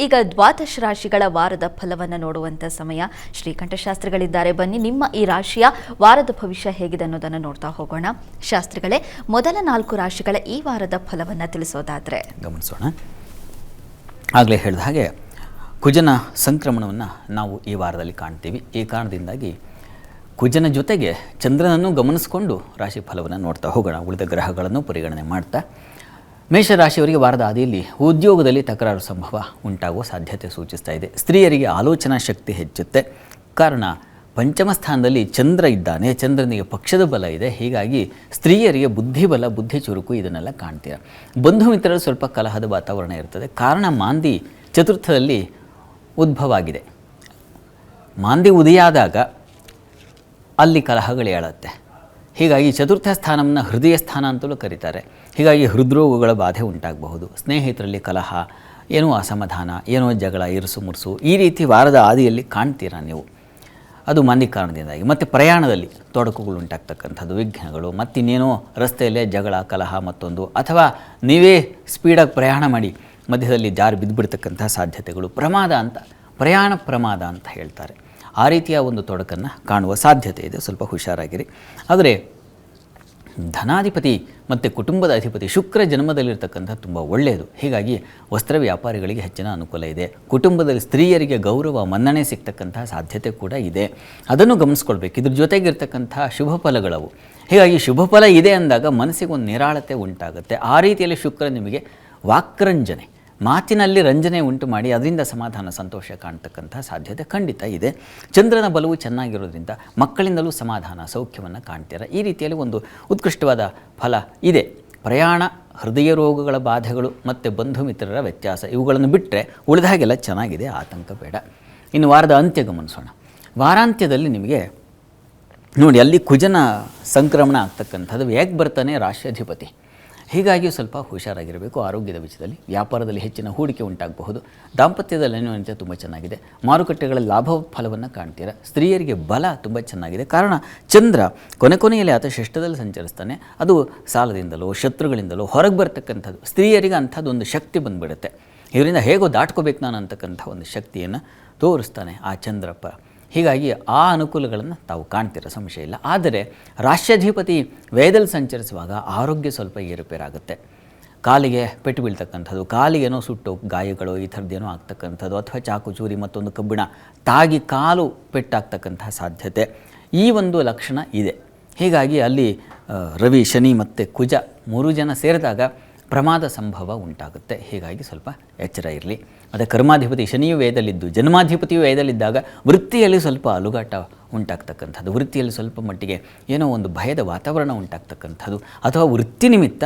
ಈಗ ದ್ವಾದಶ ರಾಶಿಗಳ ವಾರದ ಫಲವನ್ನು ನೋಡುವಂತ ಸಮಯ. ಶ್ರೀಕಂಠಶಾಸ್ತ್ರಿಗಳಿದ್ದಾರೆ, ಬನ್ನಿ ನಿಮ್ಮ ಈ ರಾಶಿಯ ವಾರದ ಭವಿಷ್ಯ ಹೇಗಿದೆ ಅನ್ನೋದನ್ನು ನೋಡ್ತಾ ಹೋಗೋಣ. ಶಾಸ್ತ್ರಿಗಳೇ, ಮೊದಲ 4 ರಾಶಿಗಳ ಈ ವಾರದ ಫಲವನ್ನು ತಿಳಿಸೋದಾದ್ರೆ ಗಮನಿಸೋಣ. ಆಗಲೇ ಹೇಳಿದ ಹಾಗೆ ಕುಜನ ಸಂಕ್ರಮಣವನ್ನು ನಾವು ಈ ವಾರದಲ್ಲಿ ಕಾಣ್ತೀವಿ. ಈ ಕಾರಣದಿಂದಾಗಿ ಕುಜನ ಜೊತೆಗೆ ಚಂದ್ರನನ್ನು ಗಮನಿಸಿಕೊಂಡು ರಾಶಿ ಫಲವನ್ನು ನೋಡ್ತಾ ಹೋಗೋಣ. ಉಳಿದ ಗ್ರಹಗಳನ್ನು ಪರಿಗಣನೆ ಮಾಡ್ತಾ ಮೇಷರಾಶಿಯವರಿಗೆ ವಾರದ ಆದಿಯಲ್ಲಿ ಉದ್ಯೋಗದಲ್ಲಿ ತಕರಾರು ಸಂಭವ ಉಂಟಾಗುವ ಸಾಧ್ಯತೆ ಸೂಚಿಸ್ತಾ ಇದೆ. ಸ್ತ್ರೀಯರಿಗೆ ಆಲೋಚನಾ ಶಕ್ತಿ ಹೆಚ್ಚುತ್ತೆ. ಕಾರಣ ಪಂಚಮ ಸ್ಥಾನದಲ್ಲಿ ಚಂದ್ರ ಇದ್ದಾನೆ, ಚಂದ್ರನಿಗೆ ಪಕ್ಷದ ಬಲ ಇದೆ. ಹೀಗಾಗಿ ಸ್ತ್ರೀಯರಿಗೆ ಬುದ್ಧಿಬಲ, ಬುದ್ಧಿ ಚುರುಕು ಇದನ್ನೆಲ್ಲ ಕಾಣ್ತೀರ. ಬಂಧು ಮಿತ್ರರು ಸ್ವಲ್ಪ ಕಲಹದ ವಾತಾವರಣ ಇರ್ತದೆ. ಕಾರಣ ಮಾಂದಿ ಚತುರ್ಥದಲ್ಲಿ ಉದ್ಭವ ಆಗಿದೆ. ಮಾಂದಿ ಉದಯಾದಾಗ ಅಲ್ಲಿ ಕಲಹಗಳು ಏಳುತ್ತೆ. ಹೀಗಾಗಿ ಚತುರ್ಥ ಸ್ಥಾನವನ್ನು ಹೃದಯ ಸ್ಥಾನ ಅಂತಲೂ ಕರೀತಾರೆ. ಹೀಗಾಗಿ ಹೃದ್ರೋಗಗಳ ಬಾಧೆ ಉಂಟಾಗಬಹುದು. ಸ್ನೇಹಿತರಲ್ಲಿ ಕಲಹ, ಏನೋ ಅಸಮಾಧಾನ, ಏನೋ ಜಗಳ, ಇರುಸು ಮುರುಸು ಈ ರೀತಿ ವಾರದ ಆದಿಯಲ್ಲಿ ಕಾಣ್ತೀರಾ ನೀವು. ಅದು ಮಾಂದಿ ಕಾರಣದಿಂದಾಗಿ. ಮತ್ತು ಪ್ರಯಾಣದಲ್ಲಿ ತೊಡಕುಗಳು ಉಂಟಾಗ್ತಕ್ಕಂಥದ್ದು, ವಿಘ್ನಗಳು, ಮತ್ತಿನ್ನೇನೋ ರಸ್ತೆಯಲ್ಲೇ ಜಗಳ, ಕಲಹ ಮತ್ತೊಂದು, ಅಥವಾ ನೀವೇ ಸ್ಪೀಡಾಗಿ ಪ್ರಯಾಣ ಮಾಡಿ ಮಧ್ಯದಲ್ಲಿ ಜಾರಿ ಬಿದ್ದುಬಿಡ್ತಕ್ಕಂಥ ಸಾಧ್ಯತೆಗಳು, ಪ್ರಯಾಣ ಪ್ರಮಾದ ಅಂತ ಹೇಳ್ತಾರೆ. ಆ ರೀತಿಯ ಒಂದು ತೊಡಕನ್ನು ಕಾಣುವ ಸಾಧ್ಯತೆ ಇದೆ. ಸ್ವಲ್ಪ ಹುಷಾರಾಗಿರಿ. ಆದರೆ ಧನಾಧಿಪತಿ ಮತ್ತು ಕುಟುಂಬದ ಅಧಿಪತಿ ಶುಕ್ರ ಜನ್ಮದಲ್ಲಿರ್ತಕ್ಕಂಥ ತುಂಬ ಒಳ್ಳೆಯದು. ಹೀಗಾಗಿ ವಸ್ತ್ರ ವ್ಯಾಪಾರಿಗಳಿಗೆ ಹೆಚ್ಚಿನ ಅನುಕೂಲ ಇದೆ. ಕುಟುಂಬದಲ್ಲಿ ಸ್ತ್ರೀಯರಿಗೆ ಗೌರವ, ಮನ್ನಣೆ ಸಿಗ್ತಕ್ಕಂಥ ಸಾಧ್ಯತೆ ಕೂಡ ಇದೆ. ಅದನ್ನು ಗಮನಿಸ್ಕೊಳ್ಬೇಕು. ಇದ್ರ ಜೊತೆಗಿರ್ತಕ್ಕಂಥ ಶುಭ ಫಲಗಳವು. ಹೀಗಾಗಿ ಶುಭ ಫಲ ಇದೆ ಅಂದಾಗ ಮನಸ್ಸಿಗೆ ಒಂದು ನಿರಾಳತೆ ಉಂಟಾಗುತ್ತೆ. ಆ ರೀತಿಯಲ್ಲಿ ಶುಕ್ರ ನಿಮಗೆ ವಾಕ್ರಂಜನೆ, ಮಾತಿನಲ್ಲಿ ರಂಜನೆ ಉಂಟು ಮಾಡಿ ಅದರಿಂದ ಸಮಾಧಾನ, ಸಂತೋಷ ಕಾಣ್ತಕ್ಕಂಥ ಸಾಧ್ಯತೆ ಖಂಡಿತ ಇದೆ. ಚಂದ್ರನ ಬಲವು ಚೆನ್ನಾಗಿರೋದ್ರಿಂದ ಮಕ್ಕಳಿಂದಲೂ ಸಮಾಧಾನ, ಸೌಖ್ಯವನ್ನು ಕಾಣ್ತೀರ. ಈ ರೀತಿಯಲ್ಲಿ ಒಂದು ಉತ್ಕೃಷ್ಟವಾದ ಫಲ ಇದೆ. ಪ್ರಯಾಣ, ಹೃದಯ ರೋಗಗಳ ಬಾಧೆಗಳು ಮತ್ತು ಬಂಧು ಮಿತ್ರರ ವ್ಯತ್ಯಾಸ ಇವುಗಳನ್ನು ಬಿಟ್ಟರೆ ಉಳಿದ ಹಾಗೆಲ್ಲ ಚೆನ್ನಾಗಿದೆ, ಆತಂಕ ಬೇಡ. ಇನ್ನು ವಾರದ ಅಂತ್ಯ ಗಮನಿಸೋಣ. ವಾರಾಂತ್ಯದಲ್ಲಿ ನಿಮಗೆ ನೋಡಿ, ಅಲ್ಲಿ ಕುಜನ ಸಂಕ್ರಮಣ ಆಗ್ತಕ್ಕಂಥದ್ದು. ಹೇಗೆ ಬರ್ತಾನೆ ರಾಶ್ಯಾಧಿಪತಿ. ಹೀಗಾಗಿ ಸ್ವಲ್ಪ ಹುಷಾರಾಗಿರಬೇಕು. ಆರೋಗ್ಯದ ವಿಷಯದಲ್ಲಿ, ವ್ಯಾಪಾರದಲ್ಲಿ ಹೆಚ್ಚಿನ ಹೂಡಿಕೆ ಉಂಟಾಗಬಹುದು. ದಾಂಪತ್ಯದಲ್ಲಿ ಅನ್ಯೋನ್ಯತೆ ತುಂಬ ಚೆನ್ನಾಗಿದೆ. ಮಾರುಕಟ್ಟೆಗಳಲ್ಲಿ ಲಾಭ ಫಲವನ್ನು ಕಾಣ್ತೀರ. ಸ್ತ್ರೀಯರಿಗೆ ಬಲ ತುಂಬ ಚೆನ್ನಾಗಿದೆ. ಕಾರಣ ಚಂದ್ರ ಕೊನೆಯಲ್ಲಿ ಆತ ಷಷ್ಠದಲ್ಲಿ ಸಂಚರಿಸ್ತಾನೆ. ಅದು ಸಾಲದಿಂದಲೋ ಶತ್ರುಗಳಿಂದಲೋ ಹೊರಗೆ ಬರ್ತಕ್ಕಂಥದ್ದು. ಸ್ತ್ರೀಯರಿಗೆ ಅಂಥದ್ದೊಂದು ಶಕ್ತಿ ಬಂದುಬಿಡುತ್ತೆ. ಇದರಿಂದ ಹೇಗೋ ದಾಟ್ಕೋಬೇಕು ನಾನು ಅಂತಕ್ಕಂಥ ಒಂದು ಶಕ್ತಿಯನ್ನು ತೋರಿಸ್ತಾನೆ ಆ ಚಂದ್ರಪ್ಪ. ಹೀಗಾಗಿ ಆ ಅನುಕೂಲಗಳನ್ನು ತಾವು ಕಾಣ್ತೀರ, ಸಂಶಯ ಇಲ್ಲ. ಆದರೆ ರಾಶ್ಯಾಧಿಪತಿ ವ್ಯಯದಲ್ಲಿ ಸಂಚರಿಸುವಾಗ ಆರೋಗ್ಯ ಸ್ವಲ್ಪ ಏರುಪೇರಾಗುತ್ತೆ. ಕಾಲಿಗೆ ಪೆಟ್ಟು ಬೀಳ್ತಕ್ಕಂಥದ್ದು, ಕಾಲಿಗೇನೋ ಸುಟ್ಟು ಗಾಯಗಳು ಈ ಥರದ್ದೇನೋ ಆಗ್ತಕ್ಕಂಥದ್ದು, ಅಥವಾ ಚಾಕು ಚೂರಿ ಮತ್ತೊಂದು ಕಬ್ಬಿಣ ತಾಗಿ ಕಾಲು ಪೆಟ್ಟಾಗ್ತಕ್ಕಂಥ ಸಾಧ್ಯತೆ ಈ ಒಂದು ಲಕ್ಷಣ ಇದೆ. ಹೀಗಾಗಿ ಅಲ್ಲಿ ರವಿ, ಶನಿ ಮತ್ತು ಕುಜ 3 ಜನ ಸೇರಿದಾಗ ಪ್ರಮಾದ ಸಂಭವ ಉಂಟಾಗುತ್ತೆ. ಹೀಗಾಗಿ ಸ್ವಲ್ಪ ಎಚ್ಚರ ಇರಲಿ. ಮತ್ತು ಕರ್ಮಾಧಿಪತಿ ಶನಿಯು ವ್ಯಯದಲ್ಲಿದ್ದು ಜನ್ಮಾಧಿಪತಿಯು ವ್ಯಯದಲ್ಲಿದ್ದಾಗ ವೃತ್ತಿಯಲ್ಲಿ ಸ್ವಲ್ಪ ಅಲುಗಾಟ ಉಂಟಾಗ್ತಕ್ಕಂಥದ್ದು, ವೃತ್ತಿಯಲ್ಲಿ ಸ್ವಲ್ಪ ಮಟ್ಟಿಗೆ ಏನೋ ಒಂದು ಭಯದ ವಾತಾವರಣ ಉಂಟಾಗ್ತಕ್ಕಂಥದ್ದು, ಅಥವಾ ವೃತ್ತಿ ನಿಮಿತ್ತ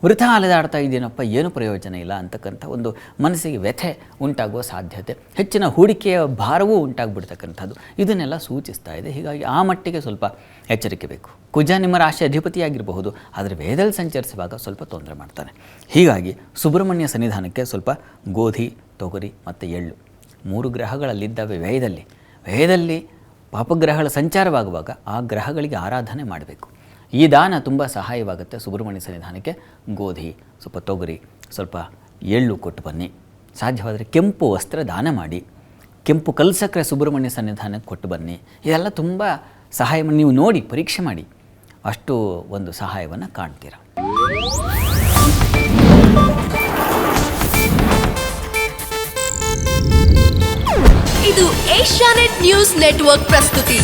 ವೃಥಾ ಅಲೆದಾಡ್ತಾ ಇದ್ದೇನಪ್ಪ, ಏನು ಪ್ರಯೋಜನ ಇಲ್ಲ ಅಂತಕ್ಕಂಥ ಒಂದು ಮನಸ್ಸಿಗೆ ವ್ಯಥೆ ಉಂಟಾಗುವ ಸಾಧ್ಯತೆ, ಹೆಚ್ಚಿನ ಹೂಡಿಕೆಯ ಭಾರವೂ ಉಂಟಾಗ್ಬಿಡ್ತಕ್ಕಂಥದ್ದು ಇದನ್ನೆಲ್ಲ ಸೂಚಿಸ್ತಾ ಇದೆ. ಹೀಗಾಗಿ ಆ ಮಟ್ಟಿಗೆ ಸ್ವಲ್ಪ ಎಚ್ಚರಿಕೆ ಬೇಕು. ಕುಜ ನಿಮ್ಮ ರಾಶಿ ಅಧಿಪತಿಯಾಗಿರಬಹುದು, ಆದರೆ ವೇದದಲ್ಲಿ ಸಂಚರಿಸುವಾಗ ಸ್ವಲ್ಪ ತೊಂದರೆ ಮಾಡ್ತಾನೆ. ಹೀಗಾಗಿ ಸುಬ್ರಹ್ಮಣ್ಯ ಸನ್ನಿಧಾನಕ್ಕೆ ಸ್ವಲ್ಪ ಗೋಧಿ, ತೊಗರಿ ಮತ್ತು ಎಳ್ಳು 3 ಗ್ರಹಗಳಲ್ಲಿದ್ದಾವೆ ವ್ಯಯದಲ್ಲಿ ಪಾಪಗ್ರಹಗಳ ಸಂಚಾರವಾಗುವಾಗ ಆ ಗ್ರಹಗಳಿಗೆ ಆರಾಧನೆ ಮಾಡಬೇಕು. ಈ ದಾನ ತುಂಬ ಸಹಾಯವಾಗುತ್ತೆ. ಸುಬ್ರಹ್ಮಣ್ಯ ಸನ್ನಿಧಾನಕ್ಕೆ ಗೋಧಿ, ಸ್ವಲ್ಪ ತೊಗರಿ, ಸ್ವಲ್ಪ ಎಳ್ಳು ಕೊಟ್ಟು ಬನ್ನಿ. ಸಾಧ್ಯವಾದರೆ ಕೆಂಪು ವಸ್ತ್ರ ದಾನ ಮಾಡಿ, ಕೆಂಪು ಕಲ್ಸಕ್ರೆ ಸುಬ್ರಹ್ಮಣ್ಯ ಸನ್ನಿಧಾನಕ್ಕೆ ಕೊಟ್ಟು ಬನ್ನಿ. ಇದೆಲ್ಲ ತುಂಬ ಸಹಾಯವನ್ನು ನೀವು ನೋಡಿ ಪರೀಕ್ಷೆ ಮಾಡಿ, ಅಷ್ಟು ಒಂದು ಸಹಾಯವನ್ನು ಕಾಣ್ತೀರ. ಇದು ಏಷ್ಯಾನೆಟ್ ನ್ಯೂಸ್ ನೆಟ್ವರ್ಕ್ ಪ್ರಸ್ತುತಿ.